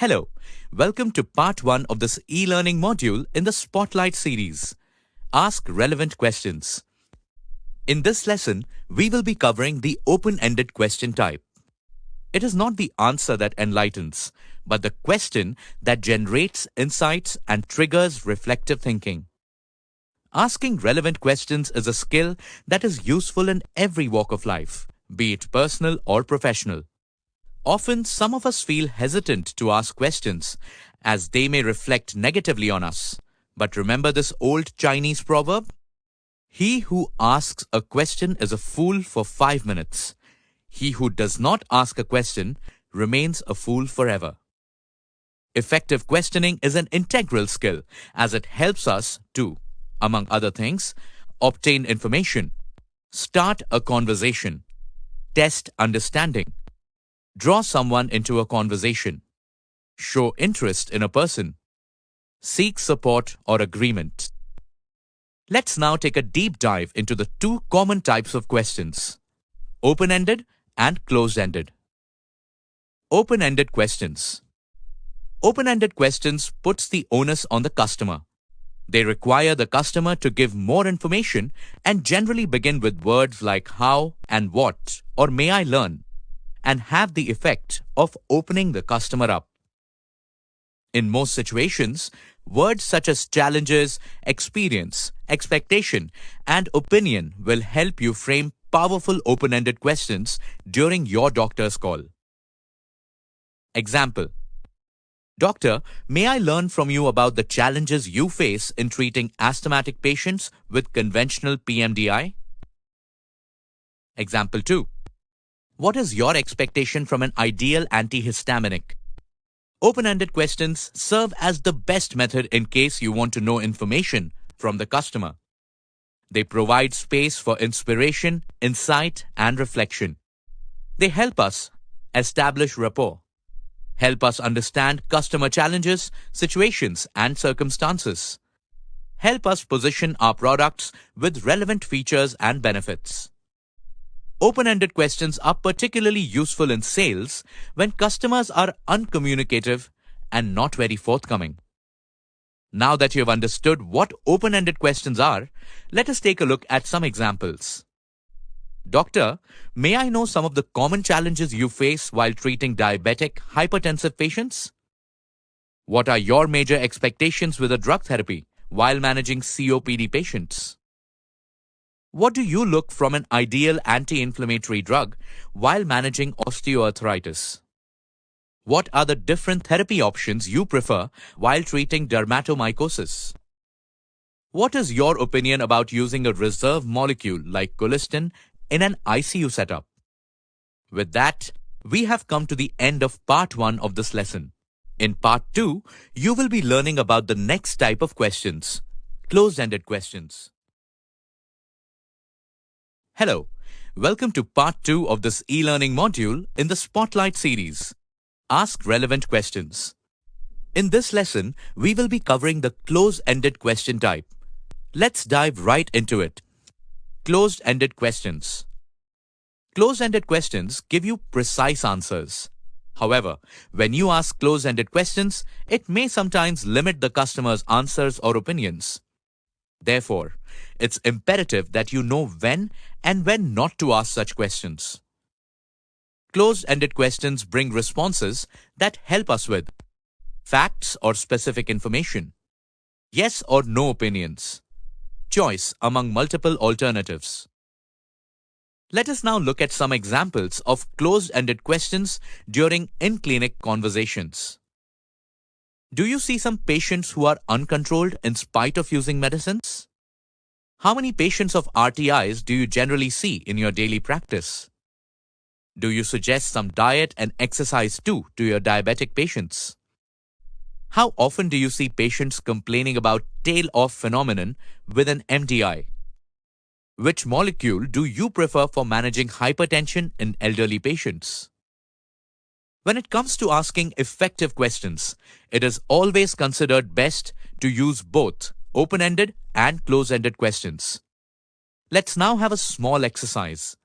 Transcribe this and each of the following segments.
Hello, welcome to part 1 of this e-learning module in the Spotlight series. Ask relevant questions. In this lesson, we will be covering the open-ended question type. It is not the answer that enlightens, but the question that generates insights and triggers reflective thinking. Asking relevant questions is a skill that is useful in every walk of life, be it personal or professional. Often, some of us feel hesitant to ask questions, as they may reflect negatively on us. But remember this old Chinese proverb? He who asks a question is a fool for 5 minutes. He who does not ask a question remains a fool forever. Effective questioning is an integral skill, as it helps us to, among other things, obtain information, start a conversation, test understanding, draw someone into a conversation, show interest in a person, seek support or agreement. Let's now take a deep dive into the two common types of questions: open-ended and closed-ended. Open-ended questions. Open-ended questions puts the onus on the customer. They require the customer to give more information and generally begin with words like how and what or may I learn, and have the effect of opening the customer up. In most situations, words such as challenges, experience, expectation, and opinion will help you frame powerful open-ended questions during your doctor's call. Example: Doctor, may I learn from you about the challenges you face in treating asthmatic patients with conventional PMDI? Example 2. What is your expectation from an ideal antihistaminic? Open-ended questions serve as the best method in case you want to know information from the customer. They provide space for inspiration, insight, and reflection. They help us establish rapport, help us understand customer challenges, situations, and circumstances, help us position our products with relevant features and benefits. Open-ended questions are particularly useful in sales when customers are uncommunicative and not very forthcoming. Now that you have understood what open-ended questions are, let us take a look at some examples. Doctor, may I know some of the common challenges you face while treating diabetic, hypertensive patients? What are your major expectations with a drug therapy while managing COPD patients? What do you look from an ideal anti-inflammatory drug while managing osteoarthritis? What are the different therapy options you prefer while treating dermatomycosis? What is your opinion about using a reserve molecule like colistin in an ICU setup? With that, we have come to the end of part 1 of this lesson. In part 2, you will be learning about the next type of questions: closed-ended questions. Hello, welcome to part 2 of this e-learning module in the Spotlight series. Ask relevant questions. In this lesson, we will be covering the closed-ended question type. Let's dive right into it. Closed-ended questions. Closed-ended questions give you precise answers. However, when you ask closed-ended questions, it may sometimes limit the customer's answers or opinions. Therefore, it's imperative that you know when and when not to ask such questions. Closed-ended questions bring responses that help us with facts or specific information, yes or no opinions, choice among multiple alternatives. Let us now look at some examples of closed-ended questions during in-clinic conversations. Do you see some patients who are uncontrolled in spite of using medicines? How many patients of RTIs do you generally see in your daily practice? Do you suggest some diet and exercise too to your diabetic patients? How often do you see patients complaining about tail-off phenomenon with an MDI? Which molecule do you prefer for managing hypertension in elderly patients? When it comes to asking effective questions, it is always considered best to use both open-ended and closed-ended questions. Let's now have a small exercise.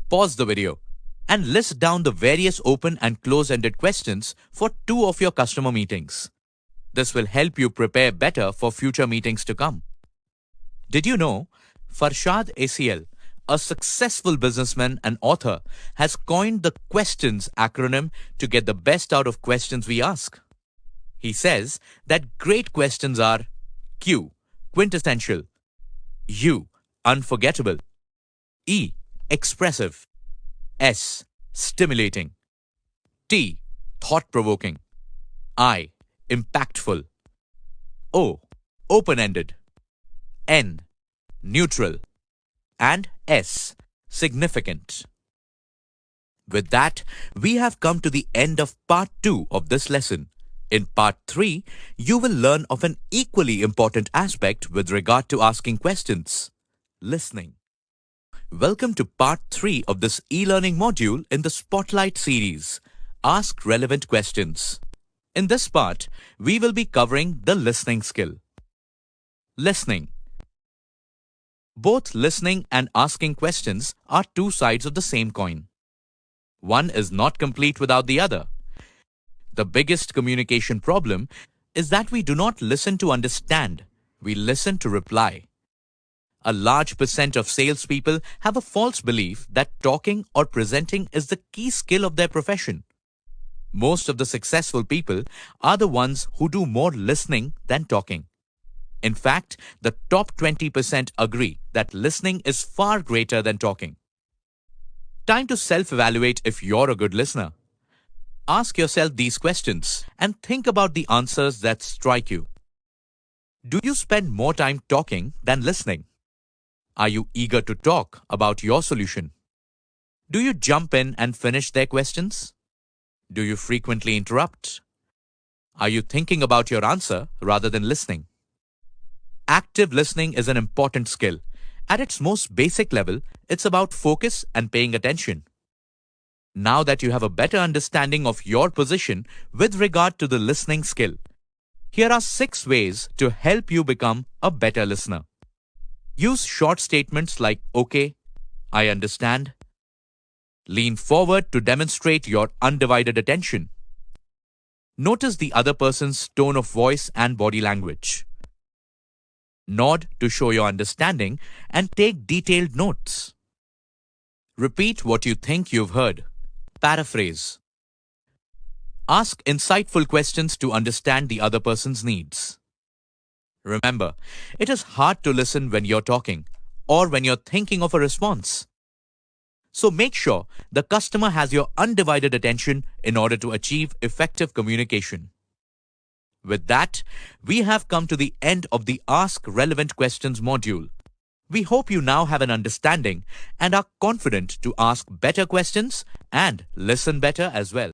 Pause the video and list down the various open and close-ended questions for 2 of your customer meetings. This will help you prepare better for future meetings to come. Did you know Farshad ACL, a successful businessman and author, has coined the questions acronym to get the best out of questions we ask? He says that great questions are Q, quintessential; U, unforgettable; E, expressive; S, stimulating; T, thought-provoking; I, impactful; O, open-ended; N, neutral; and S, significant. With that, we have come to the end of part 2 of this lesson. In part 3, you will learn of an equally important aspect with regard to asking questions: listening. Welcome to part 3 of this e-learning module in the Spotlight series, Ask Relevant Questions. In this part, we will be covering the listening skill. Listening. Both listening and asking questions are two sides of the same coin. One is not complete without the other. The biggest communication problem is that we do not listen to understand, we listen to reply. A large percent of salespeople have a false belief that talking or presenting is the key skill of their profession. Most of the successful people are the ones who do more listening than talking. In fact, the top 20% agree that listening is far greater than talking. Time to self-evaluate if you're a good listener. Ask yourself these questions and think about the answers that strike you. Do you spend more time talking than listening? Are you eager to talk about your solution? Do you jump in and finish their questions? Do you frequently interrupt? Are you thinking about your answer rather than listening? Active listening is an important skill. At its most basic level, it's about focus and paying attention. Now that you have a better understanding of your position with regard to the listening skill, here are 6 ways to help you become a better listener. Use short statements like "Okay," "I understand." Lean forward to demonstrate your undivided attention. Notice the other person's tone of voice and body language. Nod to show your understanding and take detailed notes. Repeat what you think you've heard. Paraphrase. Ask insightful questions to understand the other person's needs. Remember, it is hard to listen when you're talking or when you're thinking of a response. So make sure the customer has your undivided attention in order to achieve effective communication. With that, we have come to the end of the Ask Relevant Questions module. We hope you now have an understanding and are confident to ask better questions and listen better as well.